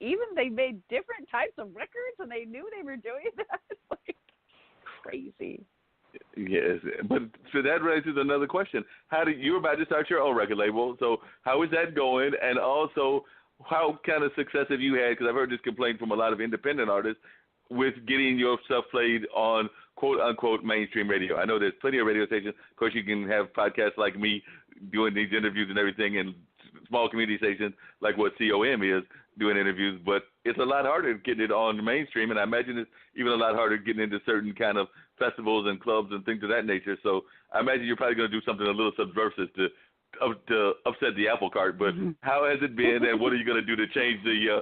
even they made different types of records and they knew they were doing that. It's like crazy. Yes, but so that raises another question. You're about to start your own record label, so how is that going? And also, how kind of success have you had? Because I've heard this complaint from a lot of independent artists with getting your stuff played on quote-unquote mainstream radio. I know there's plenty of radio stations. Of course, you can have podcasts like me doing these interviews and everything, and small community stations like what COM is doing interviews, but it's a lot harder getting it on the mainstream, and I imagine it's even a lot harder getting into certain kind of festivals and clubs and things of that nature. So I imagine you're probably going to do something a little subversive to upset the apple cart. But how has it been, and what are you going to do to change the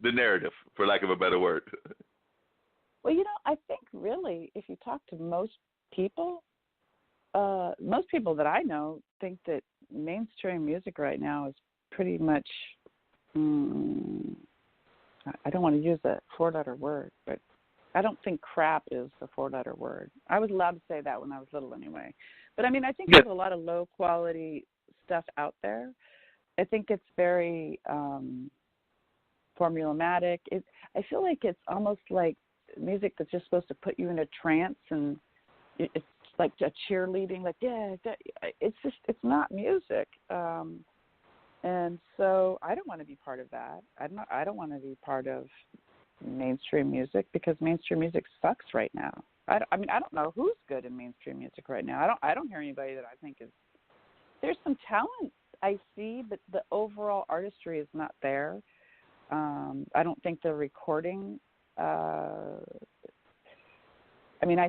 narrative, for lack of a better word? Well, I think really, if you talk to most people that I know think that mainstream music right now is pretty much, I don't want to use a four-letter word, but I don't think crap is the four-letter word. I was allowed to say that when I was little anyway. But, I mean, I think there's a lot of low-quality stuff out there. I think it's very formulaic. I feel like it's almost like music that's just supposed to put you in a trance, and it's like a cheerleading, like, it's not music. And so I don't want to be part of that. I don't want to be part of mainstream music, because mainstream music sucks right now. I don't know who's good in mainstream music right now. I don't hear anybody that I think is. There's some talent I see, but the overall artistry is not there. I don't think the recording. I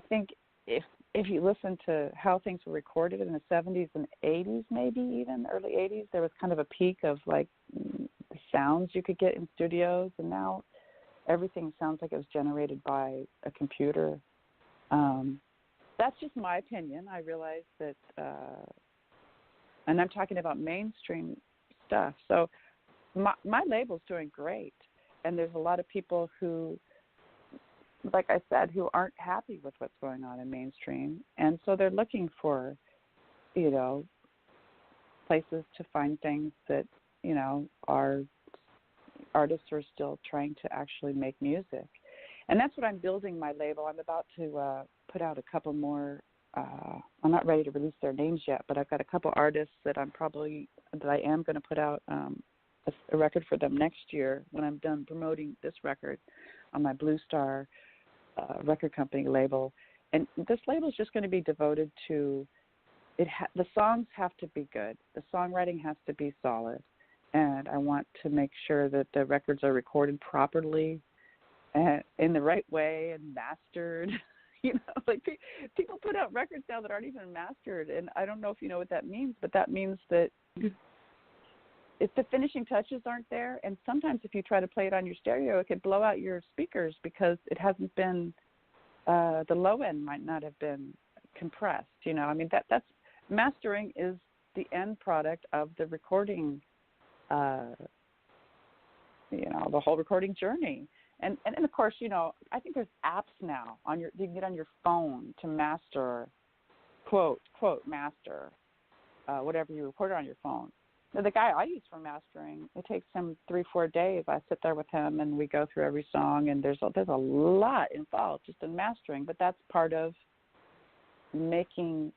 think if you listen to how things were recorded in the 70s and 80s, maybe even early 80s, there was kind of a peak of like the sounds you could get in studios, and now everything sounds like it was generated by a computer. That's just my opinion. I realize that, and I'm talking about mainstream stuff. So my label's doing great, and there's a lot of people who, like I said, who aren't happy with what's going on in mainstream, and so they're looking for, places to find things that, are artists are still trying to actually make music. And that's what I'm building my label. I'm about to put out a couple more. I'm not ready to release their names yet, but I've got a couple artists that I am going to put out a record for them next year when I'm done promoting this record on my Blue Star record company label. And this label is just going to be devoted to it. The songs have to be good. The songwriting has to be solid. And I want to make sure that the records are recorded properly and in the right way and mastered. Like people put out records now that aren't even mastered. And I don't know if you know what that means, but that means that if the finishing touches aren't there, and sometimes if you try to play it on your stereo, it could blow out your speakers because it hasn't been, the low end might not have been compressed. That's mastering is the end product of the recording, the whole recording journey. And of course, I think there's apps now you can get on your phone to master, quote master, whatever you record on your phone. Now, the guy I use for mastering, it takes him 3-4 days. I sit there with him and we go through every song, and there's a lot involved just in mastering, but that's part of making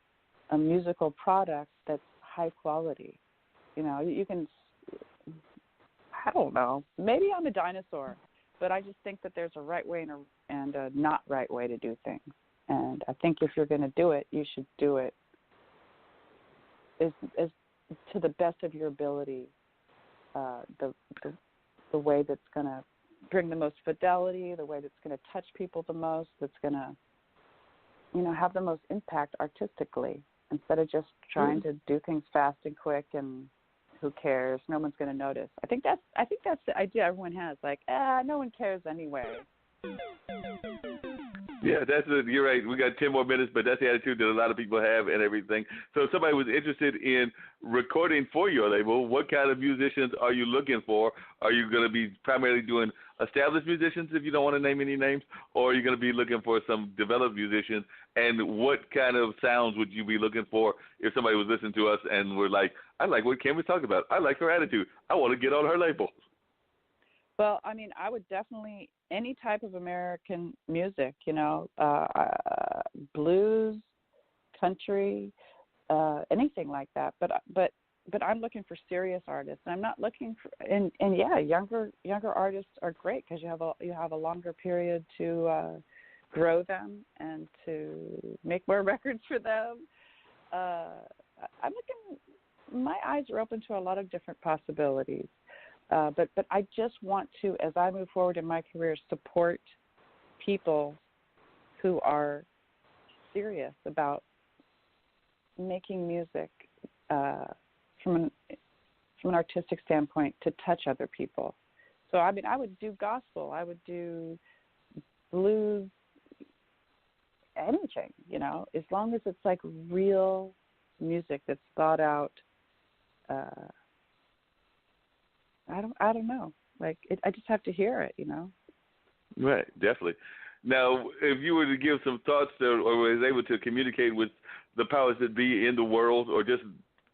a musical product that's high quality. You can, I don't know, maybe I'm a dinosaur, but I just think that there's a right way and a not right way to do things. And I think if you're going to do it, you should do it as to the best of your ability, the way that's going to bring the most fidelity, the way that's going to touch people the most, that's going to, have the most impact artistically, instead of just trying to do things fast and quick and who cares? No one's going to notice. I think that's the idea everyone has. Like, no one cares anyway. Yeah, you're right. We got 10 more minutes, but that's the attitude that a lot of people have and everything. So if somebody was interested in recording for your label, what kind of musicians are you looking for? Are you going to be primarily doing established musicians, if you don't want to name any names, or are you going to be looking for some developed musicians? And what kind of sounds would you be looking for if somebody was listening to us and were like, I like what Kim was talking about. I like her attitude. I want to get on her label. Well, I mean, I would definitely any type of American music, blues, country, anything like that. But I'm looking for serious artists. I'm not looking for and yeah, younger artists are great because you have a longer period to grow them and to make more records for them. I'm looking. My eyes are open to a lot of different possibilities. But I just want to, as I move forward in my career, support people who are serious about making music from an artistic standpoint to touch other people. So I mean, I would do gospel, I would do blues, anything, as long as it's like real music that's thought out. I don't know. Like I just have to hear it, Right, definitely. Now, if you were to give some thoughts or was able to communicate with the powers that be in the world or just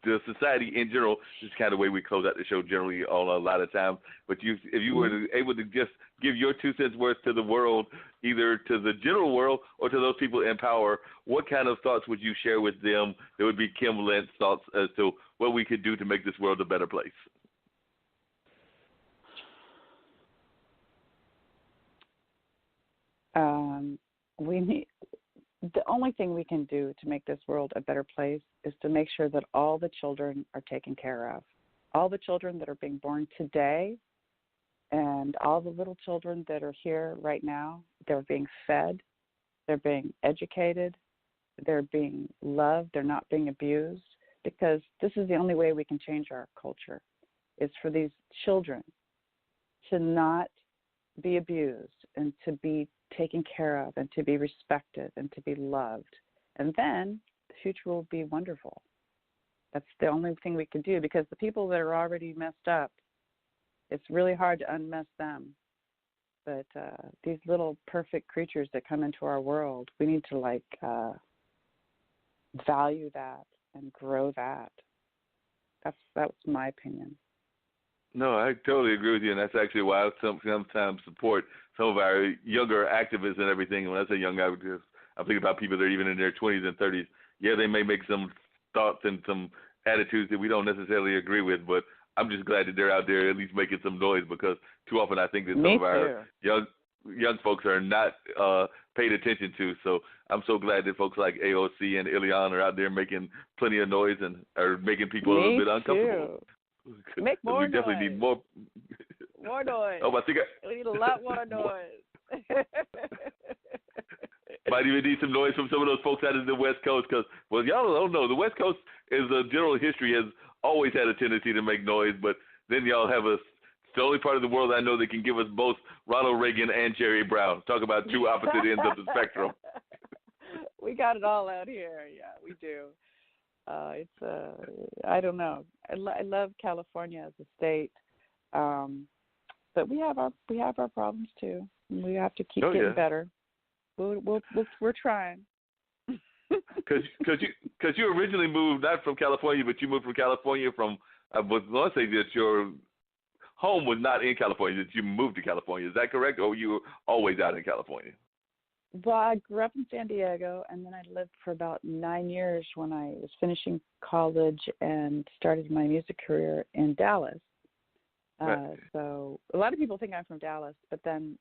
the society in general, this is kind of the way we close out the show generally a lot of times. But if you were able to just give your 2 cents worth to the world, either to the general world or to those people in power, what kind of thoughts would you share with them? There would be Kim Lenz thoughts as to what we could do to make this world a better place. The only thing we can do to make this world a better place is to make sure that all the children are taken care of. All the children that are being born today and all the little children that are here right now, they're being fed, they're being educated, they're being loved, they're not being abused, because this is the only way we can change our culture, is for these children to not be abused and to be taken care of and to be respected and to be loved. And then the future will be wonderful. That's the only thing we can do, because the people that are already messed up, it's really hard to unmess them. But these little perfect creatures that come into our world, we need to value that and grow that. That was my opinion. No, I totally agree with you, and that's actually why I sometimes support some of our younger activists and everything. And when I say young activists, I'm thinking about people that are even in their 20s and 30s. Yeah, they may make some thoughts and some attitudes that we don't necessarily agree with, but I'm just glad that they're out there at least making some noise, because too often I think that some of our young folks are not paid attention to. So I'm so glad that folks like AOC and Ileana are out there making plenty of noise and are making people a little bit uncomfortable. Too. Make more we definitely noise. need more noise. Oh, I think we need a lot more noise. Might even need some noise from some of those folks out of the West Coast, because, well, y'all don't know, the West Coast is a general history has always had a tendency to make noise, but then y'all have it's the only part of the world I know that can give us both Ronald Reagan and Jerry Brown. Talk about two opposite ends of the spectrum. We got it all out here. Yeah, we do. I don't know. I love California as a state, but we have our problems too. We have to keep getting better. We're trying. Because you originally moved not from California, but you moved from California from. I was going to say that your home was not in California. That you moved to California. Is that correct, or you were always out in California? Well, I grew up in San Diego, and then I lived for about 9 years when I was finishing college and started my music career in Dallas. Right. So a lot of people think I'm from Dallas, but then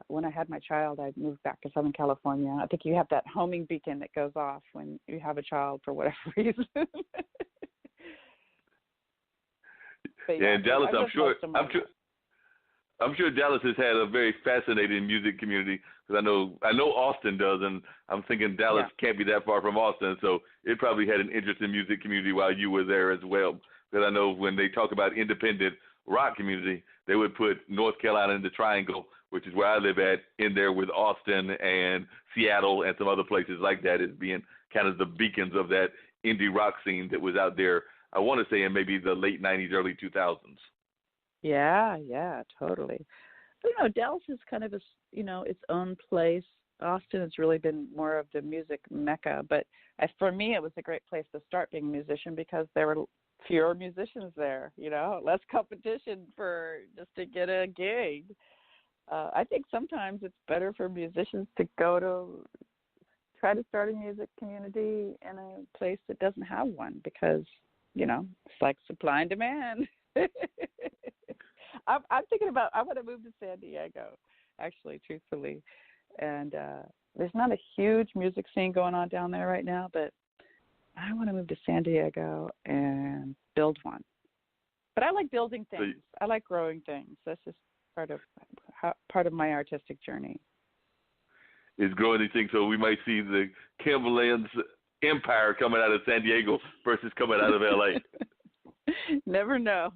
when I had my child, I moved back to Southern California. I think you have that homing beacon that goes off when you have a child for whatever reason. Yeah, in Dallas, I'm sure Dallas has had a very fascinating music community, because I know Austin does, and I'm thinking Dallas can't be that far from Austin, so it probably had an interesting music community while you were there as well. Because I know when they talk about independent rock community, they would put North Carolina in the Triangle, which is where I live at, in there with Austin and Seattle and some other places like that as being kind of the beacons of that indie rock scene that was out there, I want to say in maybe the late 90s, early 2000s. Yeah, totally. But, Dallas is kind of its own place. Austin has really been more of the music mecca, but for me, it was a great place to start being a musician, because there were fewer musicians there, less competition for just to get a gig. I think sometimes it's better for musicians to try to start a music community in a place that doesn't have one because, it's like supply and demand. I'm thinking about, I want to move to San Diego, actually, truthfully. And there's not a huge music scene going on down there right now, but I want to move to San Diego and build one. But I like building things. I like growing things. That's just part of my artistic journey. Is growing these things, so we might see the Kim Lenz empire coming out of San Diego versus coming out of LA. Never know.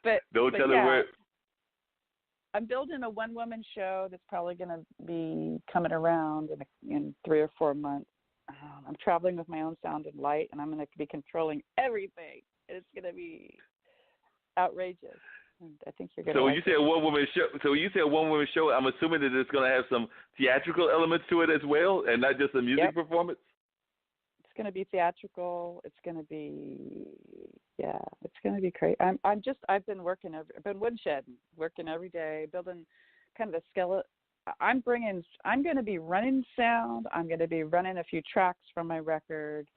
but don't tell yeah, her where. I'm building a one-woman show that's probably going to be coming around in 3 or 4 months. I'm traveling with my own sound and light, and I'm going to be controlling everything. It's going to be outrageous. And I think you're going to. So when you say a one-woman show, I'm assuming that it's going to have some theatrical elements to it as well, and not just a music performance. It's going to be theatrical. It's going to be, it's going to be crazy. I've been woodshedding, working every day, building kind of a skeleton. I'm going to be running sound. I'm going to be running a few tracks from my record.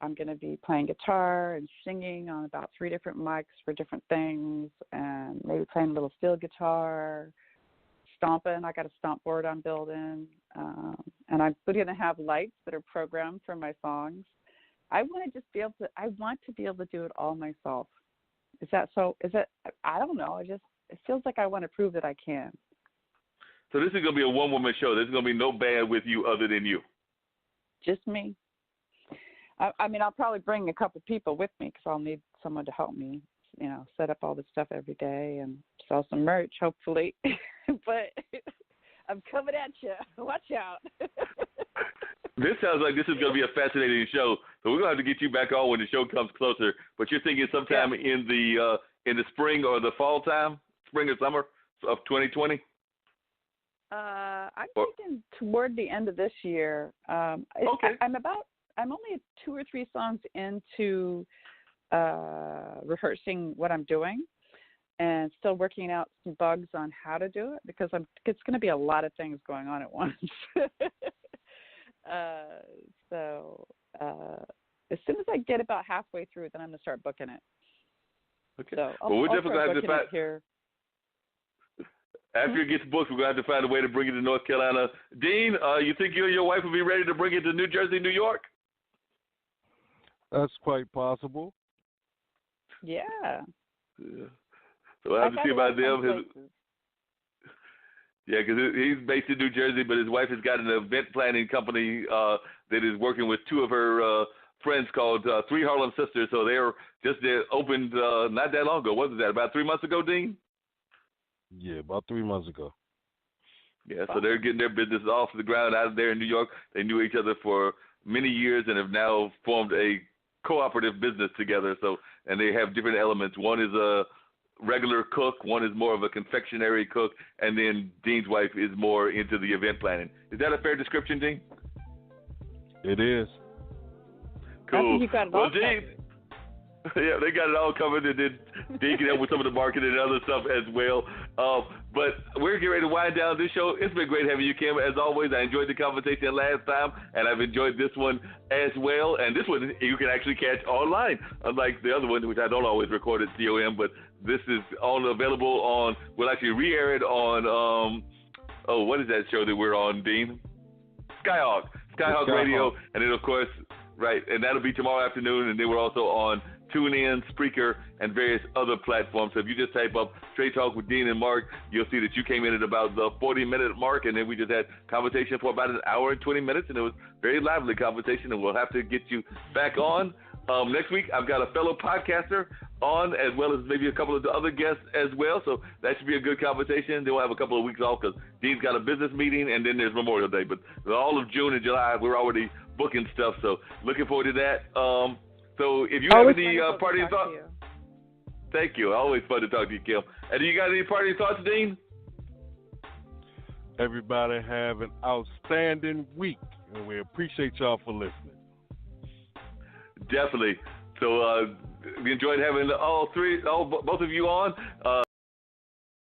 I'm going to be playing guitar and singing on about 3 different mics for different things, and maybe playing a little steel guitar, stomping. I got a stomp board I'm building, and I'm going to have lights that are programmed for my songs. I want to be able to do it all myself. I don't know. It feels like I want to prove that I can. So this is going to be a one-woman show. There's going to be no band with you other than you. Just me. I'll probably bring a couple people with me because I'll need someone to help me, set up all this stuff every day and sell some merch, hopefully. But I'm coming at you. Watch out. This sounds like this is going to be a fascinating show. So we're going to have to get you back on when the show comes closer. But you're thinking sometime in the spring or the fall time, spring or summer of 2020? I'm thinking toward the end of this year. Okay. I'm only 2 or 3 songs into rehearsing what I'm doing, and still working out some bugs on how to do it because it's going to be a lot of things going on at once. So as soon as I get about halfway through, then I'm going to start booking it. Okay. So we're definitely going to have to find here. After it gets booked, we're going to have to find a way to bring it to North Carolina. Dean, you think you and your wife will be ready to bring it to New Jersey, New York? That's quite possible. Yeah. So we'll have to see about them. Because he's based in New Jersey, but his wife has got an event planning company that is working with 2 of her friends called 3 Harlem Sisters. So they opened not that long ago. What was that, about 3 months ago, Dean? Yeah, about 3 months ago. Yeah, so they're getting their business off the ground out there in New York. They knew each other for many years and have now formed a cooperative business together. So, and they have different elements. One is a regular cook, one is more of a confectionery cook, and then Dean's wife is more into the event planning. Is that a fair description, Dean? It is. Cool. I think you got it all Dean, yeah, they got it all covered, and then Dean can help with some of the marketing and other stuff as well. But we're getting ready to wind down this show. It's been great having you, Kim. As always, I enjoyed the conversation last time, and I've enjoyed this one as well. And this one you can actually catch online, unlike the other one, which I don't always record at COM, but this is available on, we'll actually re-air it on, what is that show that we're on, Dean? Skyhawk Radio. And then, of course, right, and that'll be tomorrow afternoon, and then we're also on TuneIn, Spreaker, and various other platforms. So if you just type up Straight Talk with Dean and Mark, you'll see that you came in at about the 40-minute mark, and then we just had conversation for about an hour and 20 minutes, and it was very lively conversation, and we'll have to get you back on. Next week, I've got a fellow podcaster on, as well as maybe a couple of the other guests as well, so that should be a good conversation. Then we'll have a couple of weeks off because Dean's got a business meeting, and then there's Memorial Day. But all of June and July, we're already booking stuff, so looking forward to that. So if you have any parting thoughts, thank you. Always fun to talk to you, Kim. And do you got any parting thoughts, Dean? Everybody have an outstanding week, and we appreciate y'all for listening. Definitely. So we enjoyed having both of you on.